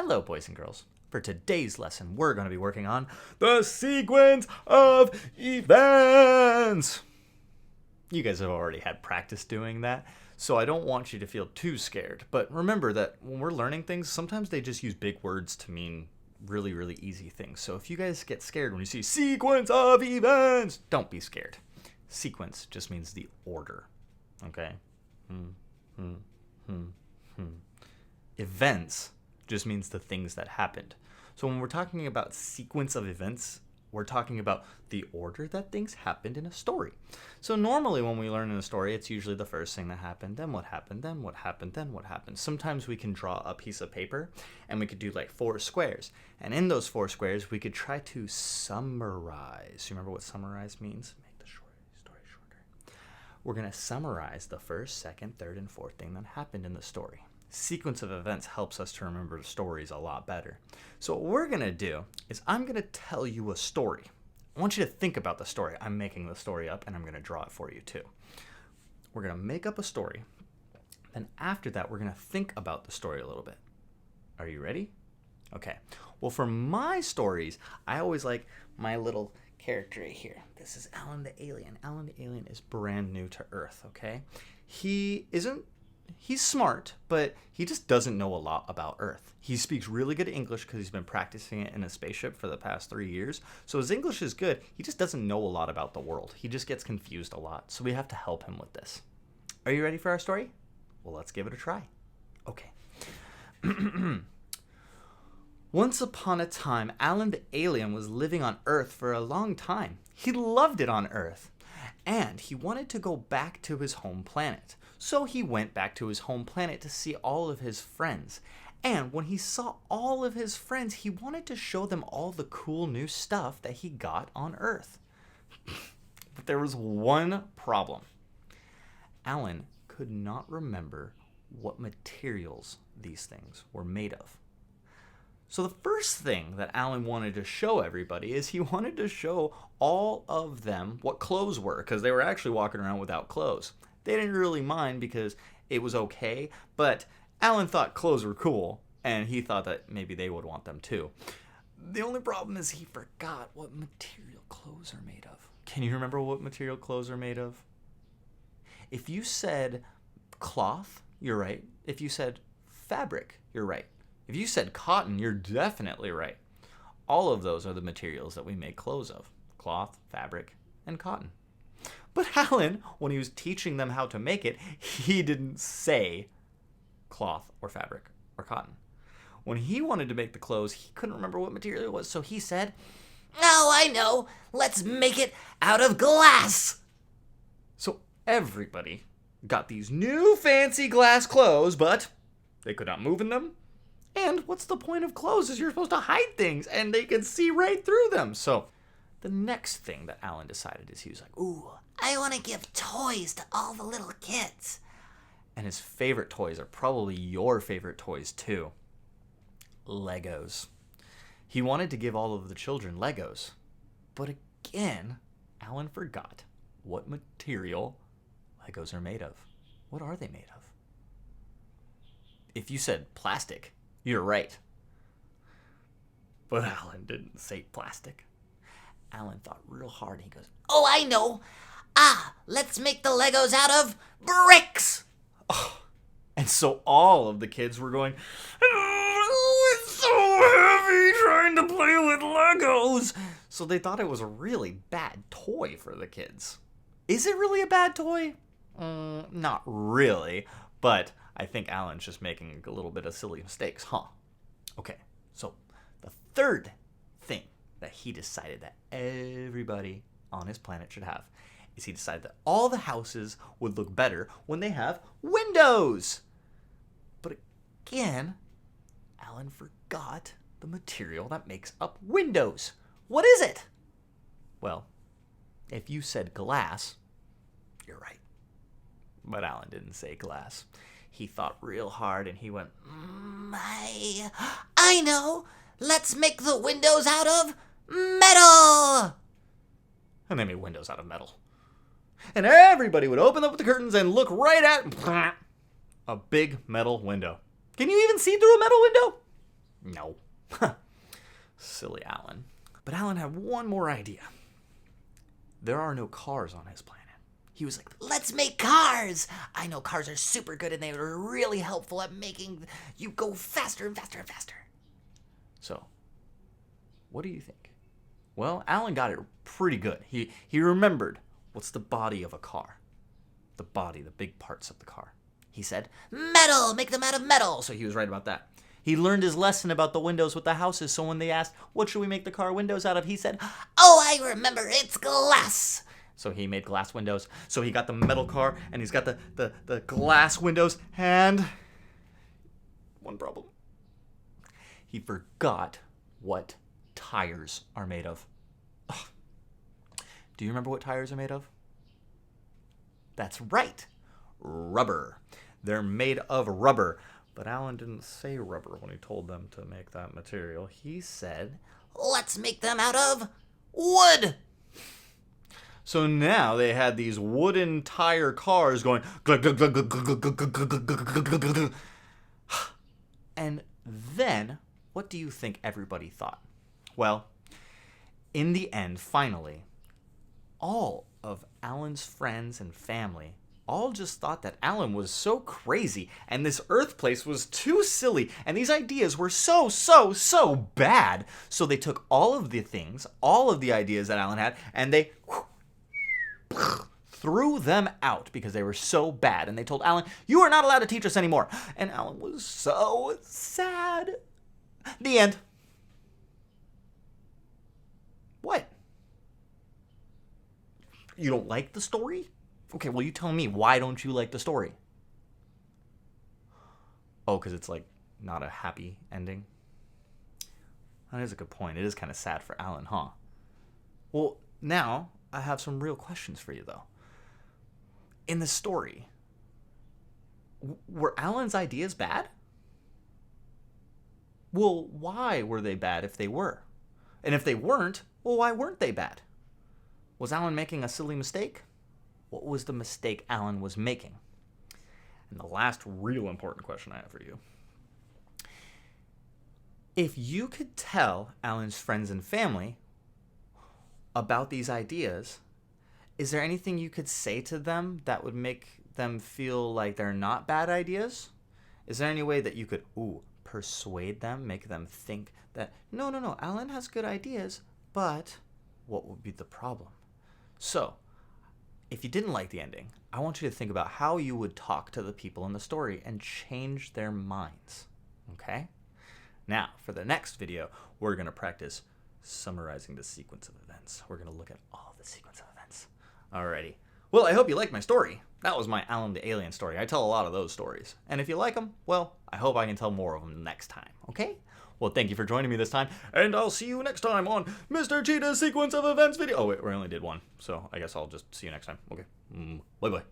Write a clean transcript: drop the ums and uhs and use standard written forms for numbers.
Hello, boys and girls. For today's lesson, we're going to be working on the sequence of events. You guys have already had practice doing that, so I don't want you to feel too scared. But remember that when we're learning things, sometimes they just use big words to mean really, really easy things. So if you guys get scared when you see sequence of events, don't be scared. Sequence just means the order, okay? Events just means the things that happened. So when we're talking about sequence of events, we're talking about the order that things happened in a story. So normally when we learn in a story, it's usually the first thing that happened, then what happened, then what happened, then what happened. Sometimes we can draw a piece of paper and we could do like 4 squares. And in those 4 squares, we could try to summarize. You remember what summarize means? Make the story shorter. We're going to summarize the first, second, third, and fourth thing that happened in the story. Sequence of events helps us to remember the stories a lot better. So what we're going to do is I'm going to tell you a story. I want you to think about the story. I'm making the story up and I'm going to draw it for you too. We're going to make up a story. Then after that, we're going to think about the story a little bit. Are you ready? Okay. Well, for my stories, I always like my little character right here. This is Alan the alien. Alan the alien is brand new to Earth, okay? He's smart, but he just doesn't know a lot about Earth. He speaks really good English because he's been practicing it in a spaceship for the past 3 years. So his English is good. He just doesn't know a lot about the world. He just gets confused a lot. So we have to help him with this. Are you ready for our story? Well, let's give it a try. Okay. Once upon a time, Alan the alien was living on Earth for a long time. He loved it on Earth. And he wanted to go back to his home planet. So he went back to his home planet to see all of his friends. And when he saw all of his friends, he wanted to show them all the cool new stuff that he got on Earth. But there was one problem. Alan could not remember what materials these things were made of. So the first thing that Alan wanted to show everybody is he wanted to show all of them what clothes were, because they were actually walking around without clothes. They didn't really mind because it was okay, but Alan thought clothes were cool, and he thought that maybe they would want them too. The only problem is he forgot what material clothes are made of. Can you remember what material clothes are made of? If you said cloth, you're right. If you said fabric, you're right. If you said cotton, you're definitely right. All of those are the materials that we make clothes of. Cloth, fabric, and cotton. But Alan, when he was teaching them how to make it, he didn't say cloth or fabric or cotton. When he wanted to make the clothes, he couldn't remember what material it was, so he said, "Oh, I know. Let's make it out of glass." So everybody got these new fancy glass clothes, but they could not move in them. And what's the point of clothes is you're supposed to hide things and they can see right through them. So the next thing that Alan decided is he was like, "Ooh, I want to give toys to all the little kids." And his favorite toys are probably your favorite toys too. Legos. He wanted to give all of the children Legos. But again, Alan forgot what material Legos are made of. What are they made of? If you said plastic, you're right. But Alan didn't say plastic. Alan thought real hard. He goes, "Oh, I know. Let's make the Legos out of bricks." Oh. And so all of the kids were going, "Oh, it's so heavy trying to play with Legos." So they thought it was a really bad toy for the kids. Is it really a bad toy? Not really, but I think Alan's just making a little bit of silly mistakes, huh? Okay, so the third thing that he decided that everybody on his planet should have is he decided that all the houses would look better when they have windows. But again, Alan forgot the material that makes up windows. What is it? Well, if you said glass, you're right. But Alan didn't say glass. He thought real hard and he went, I know. Let's make the windows out of metal. And they made windows out of metal. And everybody would open up the curtains and look right at a big metal window. Can you even see through a metal window? No. Silly Alan. But Alan had one more idea. There are no cars on his planet. He was like, Let's make cars! I know cars are super good and they are really helpful at making you go faster and faster and faster. so, what do you think? Well, Alan got it pretty good. He remembered what's the body of a car. The body, the big parts of the car. He said, Metal! Make them out of metal! so he was right about that. He learned his lesson about the windows with the houses, so when they asked, what should we make the car windows out of, he said, Oh, I remember, it's glass! so he made glass windows. So he got the metal car, and he's got the glass windows, and one problem. He forgot what tires are made of. Ugh. Do you remember what tires are made of? That's right. Rubber. They're made of rubber. But Alan didn't say rubber when he told them to make that material. He said, Let's make them out of wood! so now they had these wooden tire cars going glug, glug, glug, glug, glug, glug, glug, glug, glug, glug, glug, glug. And then, what do you think everybody thought? Well, in the end, finally, all of Alan's friends and family all just thought that Alan was so crazy and this Earth place was too silly and these ideas were so bad. So they took all of the things, all of the ideas that Alan had, and they threw them out because they were so bad. And they told Alan, you are not allowed to teach us anymore. And Alan was so sad. The end. What? You don't like the story? Okay, well, you tell me, why don't you like the story? Oh, because it's, like, not a happy ending? That is a good point. It is kind of sad for Alan, huh? Well, now, I have some real questions for you, though. In the story, were Alan's ideas bad? Well, why were they bad if they were? And if they weren't, well, why weren't they bad? Was Alan making a silly mistake? What was the mistake Alan was making? And the last real important question I have for you. If you could tell Alan's friends and family about these ideas, is there anything you could say to them that would make them feel like they're not bad ideas? Is there any way that you could, persuade them, make them think that, no, Alan has good ideas, but what would be the problem? So, if you didn't like the ending, I want you to think about how you would talk to the people in the story and change their minds. Okay? Now, for the next video, we're going to practice summarizing the sequence of events. We're going to look at all the sequence of events. Alrighty. Well, I hope you liked my story. That was my Alan the Alien story. I tell a lot of those stories. And if you like them, well, I hope I can tell more of them next time. Okay? Well, thank you for joining me this time, and I'll see you next time on Mr. Cheetah's Sequence of Events video. Oh, wait, we only did one, so I guess I'll just see you next time. Okay. Bye-bye.